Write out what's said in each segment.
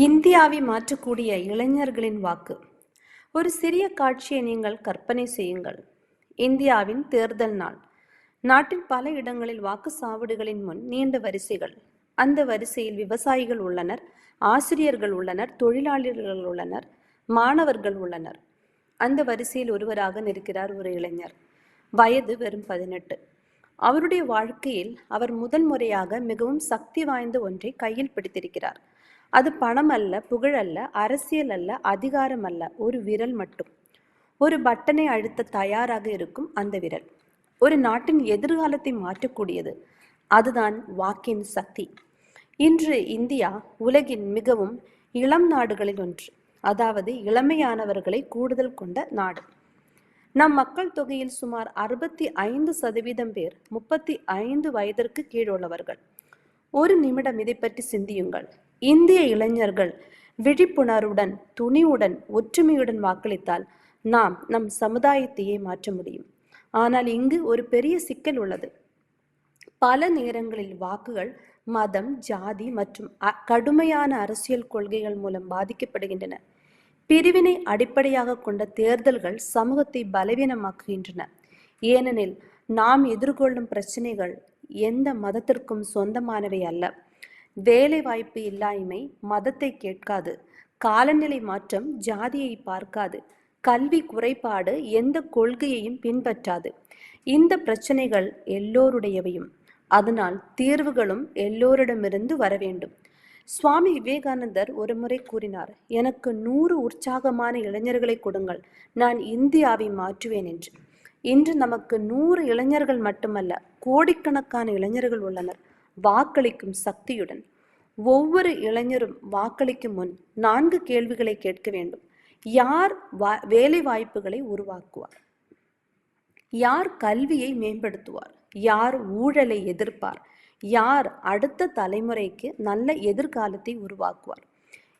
இந்தியாவை மாற்றக்கூடிய இளைஞர்களின் வாக்கு. ஒரு சிறிய காட்சியை நீங்கள் கற்பனை செய்யுங்கள். இந்தியாவின் தேர்தல் நாள். நாட்டின் பல இடங்களில் வாக்குச்சாவடிகளின் முன் நீண்ட வரிசைகள். அந்த வரிசையில் விவசாயிகள் உள்ளனர், ஆசிரியர்கள் உள்ளனர், தொழிலாளர்கள் உள்ளனர், மாணவர்கள் உள்ளனர். அந்த வரிசையில் ஒருவராக நிற்கிறார் ஒரு இளைஞர். வயது வெறும் 18. அவருடைய வாழ்க்கையில் அவர் முதல் முறையாக மிகவும் சக்தி வாய்ந்த ஒன்றை கையில் பிடித்திருக்கிறார். அது பணம் அல்ல, புகழ் அல்ல, அரசியல் அல்ல, அதிகாரம் அல்ல, ஒரு விரல் மட்டும். ஒரு பட்டனை அழுத்த தயாராக இருக்கும் அந்த விரல். ஒரு நாட்டின் எதிர்காலத்தை மாற்றக்கூடியது. அதுதான் வாக்கின் சக்தி. இன்று இந்தியா உலகின் மிகவும் இளம் நாடுகளில் ஒன்று. அதாவது இளமையானவர்களை கூடுதல் கொண்ட நாடு. நம் மக்கள் தொகையில் சுமார் 65% பேர் 35 வயதிற்கு கீழுள்ளவர்கள். ஒரு நிமிடம் இதை பற்றி சிந்தியுங்கள். இந்திய இளைஞர்கள் விழிப்புணர்வுடன், துணிவுடன், ஒற்றுமையுடன் வாக்களித்தால் நாம் நம் சமுதாயத்தையே மாற்ற முடியும். ஆனால் இங்கு ஒரு பெரிய சிக்கல் உள்ளது. பல நேரங்களில் வாக்குகள் மதம், ஜாதி மற்றும் கடுமையான அரசியல் கொள்கைகள் மூலம் பாதிக்கப்படுகின்றன. பிரிவினை அடிப்படையாக கொண்ட தேர்தல்கள் சமூகத்தை பலவீனமாக்குகின்றன. ஏனெனில் நாம் எதிர்கொள்ளும் பிரச்சனைகள் எந்த மதத்திற்கும் சொந்தமானவை அல்ல. வேலை வாய்ப்பு இல்லாய்மை மதத்தை கேட்காது. காலநிலை மாற்றம் ஜாதியை பார்க்காது. கல்வி குறைபாடு எந்த கொள்கையையும் பின்பற்றாது. இந்த பிரச்சனைகள் எல்லோருடையவையும். அதனால் தீர்வுகளும் எல்லோரிடமிருந்து வர வேண்டும். சுவாமி விவேகானந்தர் ஒரு முறை கூறினார், எனக்கு 100 உற்சாகமான இளைஞர்களை கொடுங்கள், நான் இந்தியாவை மாற்றுவேன் என்று. இன்று நமக்கு 100 இளைஞர்கள் மட்டுமல்ல, கோடிக்கணக்கான இளைஞர்கள் உள்ளனர், வாக்களிக்கும் சக்தியுடன். ஒவ்வொரு இளைஞரும் வாக்களிக்கும் முன் 4 கேள்விகளை கேட்க வேண்டும். யார் வேலை வாய்ப்புகளை உருவாக்குவார்? யார் கல்வியை மேம்படுத்துவார்? யார் ஊழலை எதிர்ப்பார்? யார் அடுத்த தலைமுறைக்கு நல்ல எதிர்காலத்தை உருவாக்குவார்?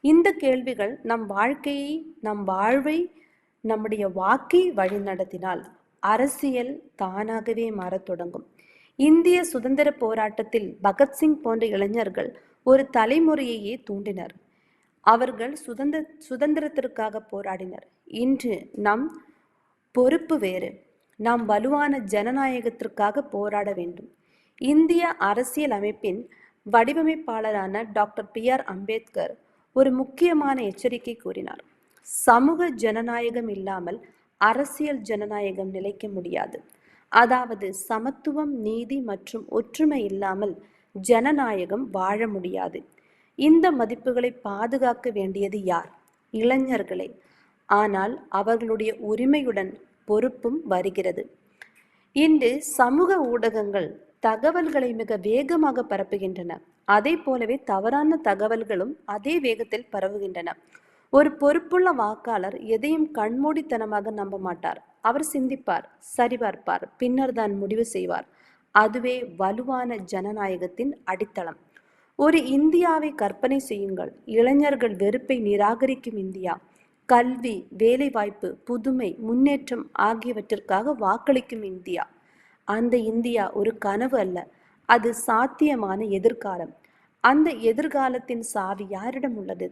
இந்த கேள்விகள் நம் வாழ்க்கையை, நம் வாழ்வை, நம்முடைய வாக்கை வழிநடத்தினால் அரசியல் தானாகவே மாறத் தொடங்கும். இந்திய சுதந்திர போராட்டத்தில் பகத்சிங் போன்ற இளைஞர்கள் ஒரு தலைமுறையையே தூண்டினர். அவர்கள் சுதந்திரத்திற்காக போராடினர். இன்று நம் பொறுப்பு வேறு. நாம் வலுவான ஜனநாயகத்திற்காக போராட வேண்டும். இந்திய அரசியல் அமைப்பின் வடிவமைப்பாளரான டாக்டர் பி.ஆர். அம்பேத்கர் ஒரு முக்கியமான எச்சரிக்கை கூறினார். சமூக ஜனநாயகம் இல்லாமல் அரசியல் ஜனநாயகம் நிலைக்க முடியாது. அதாவது சமத்துவம், நீதி மற்றும் ஒற்றுமை இல்லாமல் ஜனநாயகம் வாழ முடியாது. இந்த மதிப்புகளை பாதுகாக்க வேண்டியது யார்? இளைஞர்களே. ஆனால் அவர்களுடைய உரிமையுடன் பொறுப்பும் வருகிறது. இன்று சமூக ஊடகங்கள் தகவல்களை மிக வேகமாக பரப்புகின்றன. அதே போலவே தவறான தகவல்களும் அதே வேகத்தில் பரவுகின்றன. ஒரு பொறுப்புள்ள வாக்காளர் எதையும் கண்மூடித்தனமாக நம்ப மாட்டார். அவர் சிந்திப்பார், சரிபார்ப்பார், பின்னர் தான் முடிவு செய்வார். அதுவே வலுவான ஜனநாயகத்தின் அடித்தளம். ஒரு இந்தியாவை கற்பனை செய்யுங்கள். இளைஞர்கள் வெறுப்பை நிராகரிக்கும் இந்தியா. கல்வி, வேலைவாய்ப்பு, புதுமை, முன்னேற்றம் ஆகியவற்றிற்காக வாக்களிக்கும் இந்தியா. அந்த இந்தியா ஒரு கனவு அல்ல, அது சாத்தியமான எதிர்காலம். அந்த எதிர்காலத்தின் சாவி யாரிடம் உள்ளது?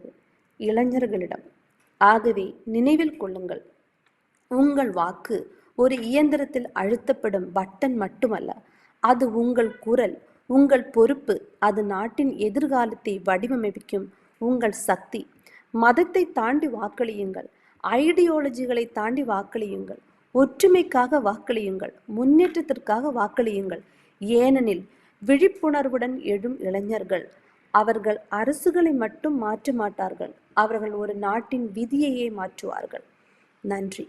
இளைஞர்களிடம். ஆகவே நினைவில் கொள்ளுங்கள், உங்கள் வாக்கு ஒரு இயந்திரத்தில் அழுத்தப்படும் பட்டன் மட்டுமல்ல, அது உங்கள் குரல், உங்கள் பொறுப்பு. அது நாட்டின் எதிர்காலத்தை வடிவமைக்கும் உங்கள் சக்தி. மதத்தை தாண்டி வாக்களியுங்கள். ஐடியாலஜிகளை தாண்டி வாக்களியுங்கள். ஒற்றுமைக்காக வாக்களியுங்கள். முன்னேற்றத்திற்காக வாக்களியுங்கள். ஏனெனில் விழிப்புணர்வுடன் எழும் இளைஞர்கள் அவர்கள் அரசுகளை மட்டும் மாற்ற மாட்டார்கள், அவர்கள் ஒரு நாட்டின் விதியையே மாற்றுவார்கள். நன்றி.